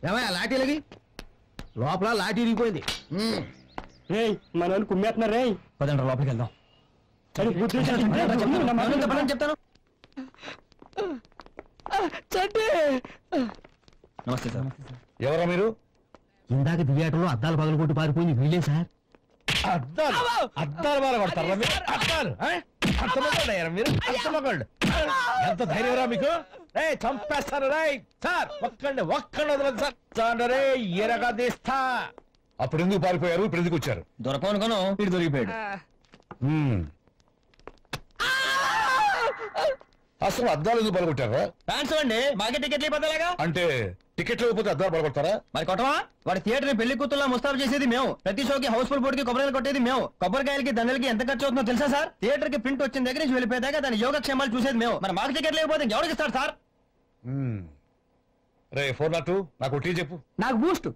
ఏమయ్యా లాఠీలకి లోపల లాఠీ ఇరిగిపోయింది. మన వాళ్ళు కుమ్మేస్తున్నారు రే. పదండ్రా లోపలికి వెళ్దాం. చెప్తాను. నమస్తే సార్. ఎవరా మీరు? ఇందాక దివ్యాటంలో అద్దాలు పగలు కొట్టి పారిపోయింది వీళ్ళే సార్. అద్దాలు అద్దాలు బాగా కొడతారా మీరు? అద్దాలు మీరు అర్థమగండి. ఎంత ధైర్యరా మీకు? రే చంపేస్తారు రే సార్. ఒక్కండి వదలండి సార్. రే ఎరగా తీస్తా. అప్పుడు ఎందుకు పారిపోయారు? ఇప్పుడు ఎందుకు వచ్చారు? దొరకనుకోను ఇటు దొరికిపోయాడు. అసలు అద్దాలు ఎందుకు పగలగొట్టారా? ట్రాన్స్ఫర్ అండి. మాకే టికెట్లు ఇవ్వలేగా. అంటే టికెట్లు ఇవ్వకపోతే అద్దాలు పగలగొడతారా? మరి కొట్టవా? వాడి థియేటర్ ని పెళ్లి కూతుర్లా ముస్తాబు చేసేది మేము. ప్రతి షోకి హౌస్ఫుల్ బోర్డు కి కొబ్బరికాయలు కొట్టేది మేము. కొబ్బరికాయలకి దండలకి ఎంత ఖర్చు అవుతుందో తెలుసా సార్? థియేటర్ కి ప్రింట్ వచ్చిన దగ్గర నుంచి వెళ్ళిపోయేదాకా దాని యోగక్షేమాలు చూసేది మేము. మరి మాకు టికెట్ లేకపోతే ఎవరికి ఇస్తారు సార్? రే 402 నాకు టీ చెప్పు. నాకు బూస్ట్.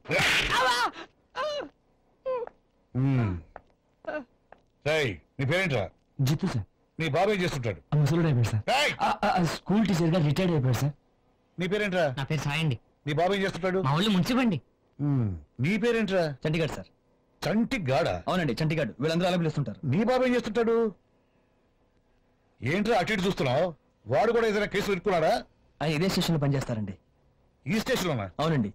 నీ పేరేంట్రా? జిత్తు సార్. నీ బాబు ఏం చేస్తుంటాడు? ముసలుడు అయిపోయాడు సార్. స్కూల్ టీచర్ గా రిటైర్డ్ అయిపోయాడు సార్. నీ పేరేంట్రా? నా పేరు సాయి అండి. నీ బాబు ఏం చేస్తుంటాడు? మా ఊళ్ళో మున్సిపండి. నీ పేరేంట్రా? చండీగఢ్ సార్. చంటిగాడా? అవునండి చండీగఢ్. వీళ్ళందరూ అలా పిలుస్తుంటారు. నీ బాబు ఏం చేస్తుంటాడు? ఏంట్రా అటు ఇటు చూస్తున్నావు? వాడు కూడా ఏదైనా కేసు పెట్టుకున్నాడా? ఆయన ఇదే స్టేషన్ లో పనిచేస్తారండి. ఈ స్టేషన్ లోనా? అవునండి.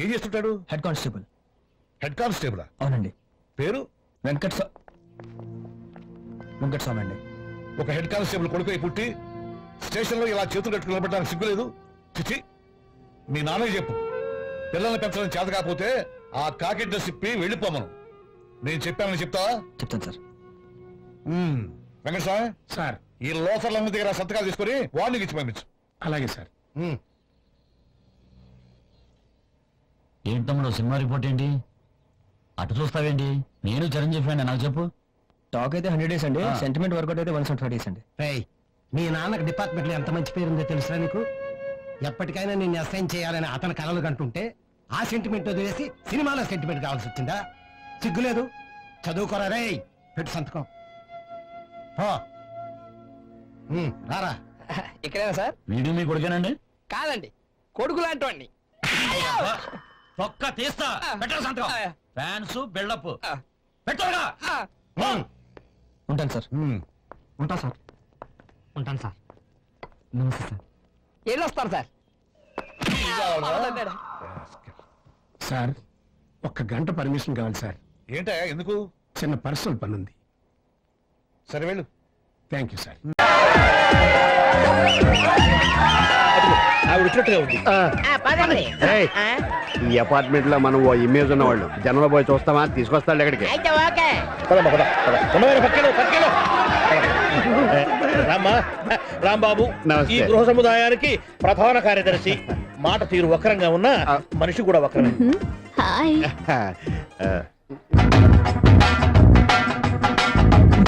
ఏం చేస్తుంటాడు? Head constable. Head constable? అవునండి. పేరు? వెంకటస్వామి అండి. ఒక హెడ్ కానిస్టేబుల్ కొడుకు పుట్టి స్టేషన్ లో ఇలా చేతులు కట్టుకుని నిలబెట్టడానికి సిగ్గులేదు? చిచి, మీ నాన్నకి చెప్పు. పిల్లల్ని పెంచడం చేత కాకపోతే ఆ కాకి డ్రెస్ ఇప్పి వెళ్ళిపోమను. నేను చెప్పానని చెప్తావా? చెప్తాను సార్. వెంకటస్వామి సార్, ఈ లోఫర్లందరి దగ్గర సంతకాలు తీసుకుని వార్నింగ్ ఇచ్చి పంపించు. అలాగే సార్. ఏంటి తమ్ముడు సినిమా రిపోర్ట్ ఏంటి? అటు చూస్తావేంటి? నేను చిరంజీవి ఫ్యాన్. నాకు చెప్పు. టాక్ అయితే 100 days అండి. సెంటిమెంట్ వర్కౌట్ అయితే 175 days అండి. మీ నాన్నకు డిపార్ట్మెంట్ లో ఎంత మంచి పేరుందో తెలుసా నీకు? ఎప్పటికైనా నేను అసైన్ చేయాలని అతని కలలు కంటుంటే ఆ సెంటిమెంట్ వదిలేసి సినిమాలో సెంటిమెంట్ కావాల్సి వచ్చిందా? సిగ్గులేదు? చదువుకోరా రే. పెట్టు సంతకం. రారా. ఇక్కడేనా సార్? వీడియో మీ కొడుకేనండి? కాదండి, కొడుకు లాంటి ఒక్క తీస్తా. పెట్టాలి సంతకం. ఫ్యాన్స్ బిల్డప్ పెట్టాగా. ఉంటాను సార్. ఉంటాను సార్. ఉంటాను సార్. నమస్తే సార్. వెళ్ళొస్తాను సార్. సార్, 1 గంట పర్మిషన్ కావాలి సార్. ఏంటా ఎందుకు? చిన్న పర్సనల్ పని ఉంది. సరే వెళ్ళు. Thank you sir. ఈ అపార్ట్మెంట్ లో మనం ఓ ఇమేజ్ ఉన్నవాళ్ళు జనంలో పోయి చూస్తామా? తీసుకొస్తాడు ఎక్కడికి? రాంబాబు ఈ గృహ సముదాయానికి ప్రధాన కార్యదర్శి. మాట తీరు వక్రంగా ఉన్నా మనిషి కూడా వక్రమే.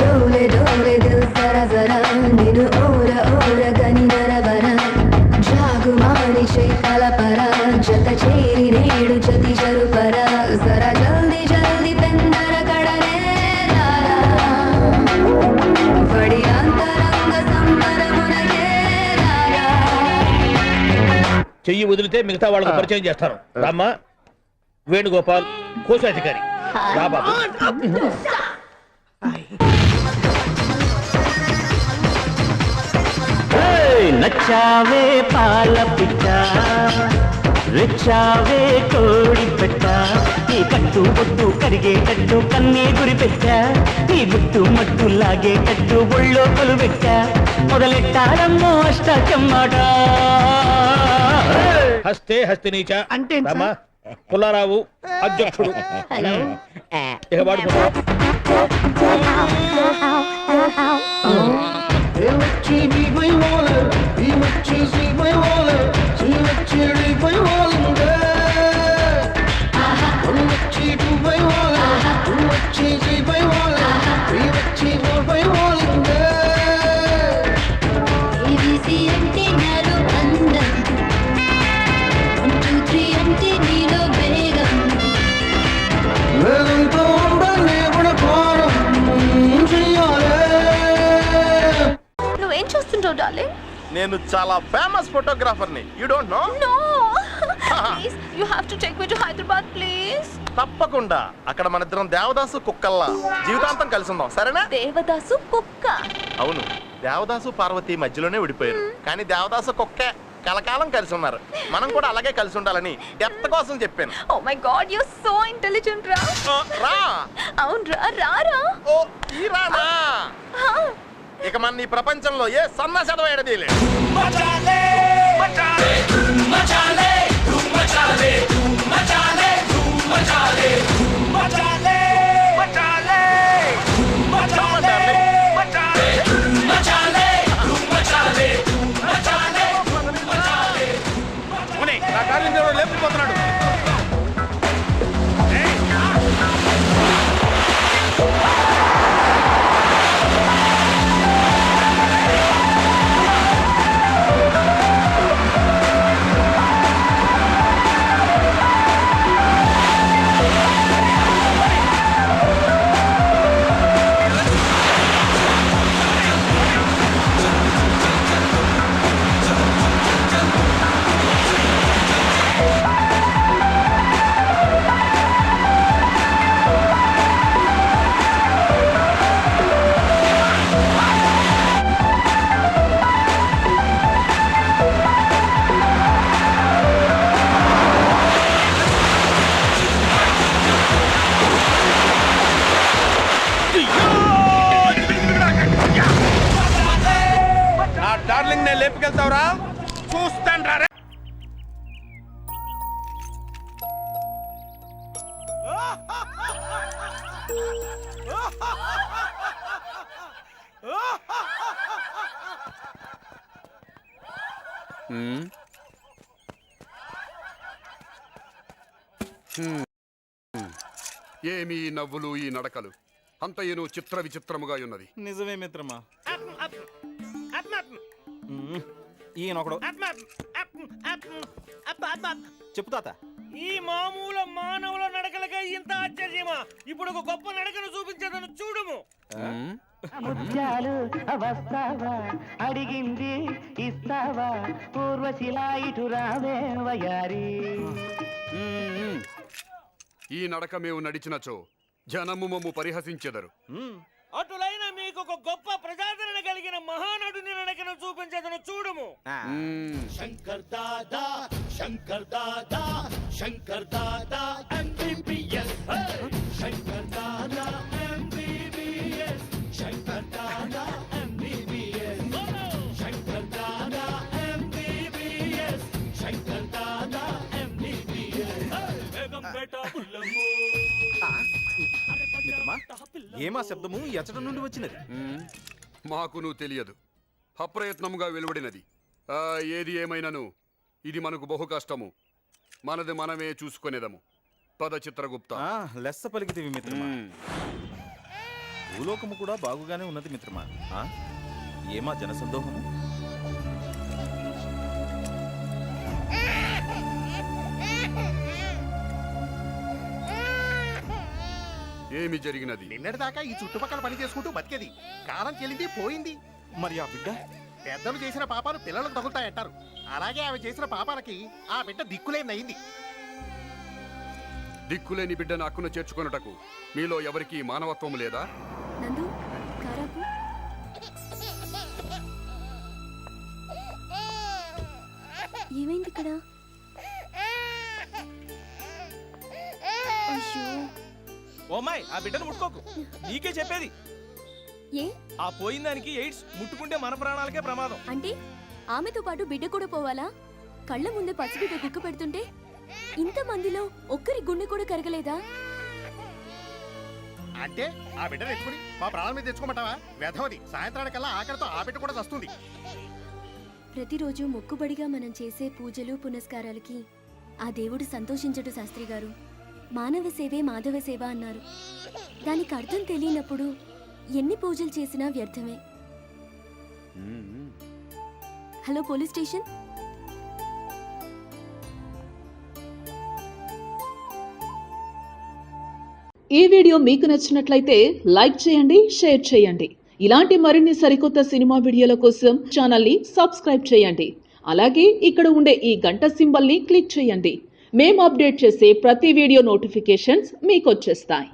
డోలే డోలే దిల్ జరా జరా నిను ఓర ఓర గని నరవర జాగుమారి శైతల పర జత చేరి నేడు జతి జరుపర జరా జల్ది జల్ది పెందర కడనే రారా వడి అంతరంగ సంబరమునగే రారా. చెయ్యి వదిలితే మిగతా వాళ్ళకు పరిచయం చేస్తారు. రామ్మ, వేణుగోపాల్ కోశాధికారి. బాబు నచ్చావే పాల పిట్ట, రెచ్చావే కోడి పెట్ట, నీ కట్టు బొట్టు కరిగేటట్టు కన్నే గురి పెట్ట, నీ గుట్టు మట్టు లాగేటట్టు ఒళ్ళో కొలువెట్ట, మొదలెట్టారమ్మో అష్టాచమ్మాట. హస్తే హస్తినీచ అంటే పుల్లారావు అధ్యక్షుడు. ఇక వాడుకో. నువ్వేం చూస్తుంటావు డార్లింగ్? నేను చాలా ఫేమస్ ఫోటోగ్రాఫర్ ని. You don't know? No. Please you have to take me to Hyderabad please. తప్పకుండా. అక్కడ మన ఇద్దరం దేవదాసు కుక్కల్లా జీవితాంతం కలిసి ఉందాం, సరేనా? దేవదాసు కుక్క? అవును, దేవదాసు పార్వతి మధ్యలోనే విడిపోయారు, కానీ దేవదాసు కుక్కే కలకాలం కలిసి ఉన్నారు. మనం కూడా అలాగే కలిసి ఉండాలని డెప్త్ కోసం చెప్పాను. Oh my god, you so intelligent రా. రా. అవును రా రా. ఓ ఈ రానా? ఇక మన ఈ ప్రపంచంలో ఏ సన్న చదవేయడదీలే. మచాలే మచాలే మచాలే మచాలే మచాలే మచాలే మచాలే మచాలే మచాలే మచాలే మచాలే మచాలే మచాలే. నా కాలింగ్ లేపుకుపోతున్నాడు. డార్లింగ్ నేను లేపుకెళ్తావురా, చూస్తాను రా. ఏమి ఈ నవ్వులు ఈ నడకలు అంతయును చిత్ర విచిత్రముగా ఉన్నది. నిజమే మిత్రమా. ఈయనొకడు చెప్పు తాత. ఈ మామూలు మానవుల నడకలకే ఇంత ఆశ్చర్యమా? ఇప్పుడు ఒక గొప్ప నడకను చూపించదను చూడుము. ముత్యాలు వస్తావా, అడిగింది ఇస్తావా, పూర్వశిలా ఇటు రావే వయారి. ఈ నడక మేము నడిచినచో జనము మమ్ము పరిహసించెదరు. అటులైన మీకు ఒక గొప్ప ప్రజాదరణ కలిగిన మహానటుని నడకను చూపించదను చూడుము. Shankar Dada Shankar Dada Shankar Dada MBBS. Shankar Dada MBBS. Shankar Dada MBBS. Shankar Dada MBBS. Shankar Dada MBBS. Begumpet పుల్లము. మిత్రమా, ఏమా శబ్దము ఎచ్చట నుండి వచ్చినది? మాకును తెలియదు, అప్రయత్నముగా వెలువడినది. ఏది ఏమైనను ఇది మనకు బహు కష్టము. మనది మనమే చూసుకునేదము. పద చిత్రగుప్త. లెస్స పలికితివి మిత్రమా. భూలోకము కూడా బాగుగానే ఉన్నది మిత్రమా. ఏమా జనసందోహము? ఏమి జరిగినది? నిన్నటి దాకా ఈ చుట్టుపక్కల పని చేసుకుంటూ బతికేది, కాలం చెల్లింది పోయింది. మరి ఆ బిడ్డ? పెద్దలు చేసిన పాపాలు పిల్లలకు తగులుతాయంటారు. అలాగే ఆమె చేసిన పాపాలకి ఆ బిడ్డ దిక్కులేనయింది. దిక్కులేని బిడ్డను హక్కును చేర్చుకొనుటకు మీలో ఎవరికి మానవత్వం లేదా? నందు కారాపు. ఏమైంది ఇక్కడ? అయ్యో. ఓమాయ్, ఆ బిడ్డను ముట్టుకోకు, నీకే చెప్పేది. ఏ? ఆ పోయిన దానికి ఎయిడ్స్, ముట్టుకుంటే మన ప్రాణాలకే ప్రమాదం. అంటే ఆమెతో పాటు బిడ్డ కూడా పోవాలా? కళ్ళ ముందే పసిబిడ్డ కుక్క పెడుతుంటే ఇంతమందిలో ఒక్కరి గుండె కూడా కరగలేదా? అంటే ఆ బిడ్డను ఎత్తుకుని మా ప్రాణాల మీద తెచ్చుకోమంటావా? వ్యధవది. సాయంత్రానికల్లా ఆఖరితో ఆ బిడ్డ కూడా వస్తుంది. ప్రతిరోజు మొక్కుబడిగా మనం చేసే పూజలు పునస్కారాలకి ఆ దేవుడు సంతోషించడు శాస్త్రి గారు. మానవ సేవే మాధవ సేవ అన్నారు. దానికి అర్థం తెలియనప్పుడు ఎన్ని పూజలు చేసినా వ్యర్థమే. Hello police station. ఈ వీడియో మీకు నచ్చినట్లయితే లైక్ చేయండి, షేర్ చేయండి. ఇలాంటి మరిన్ని సరికొత్త సినిమా వీడియోల కోసం ఛానల్ని సబ్స్క్రైబ్ చేయండి. అలాగే ఇక్కడ ఉండే ఈ గంట సింబల్ని క్లిక్ చేయండి. మేము అప్డేట్ చేసే ప్రతి వీడియో నోటిఫికేషన్స్ మీకు వచ్చేస్తాయి.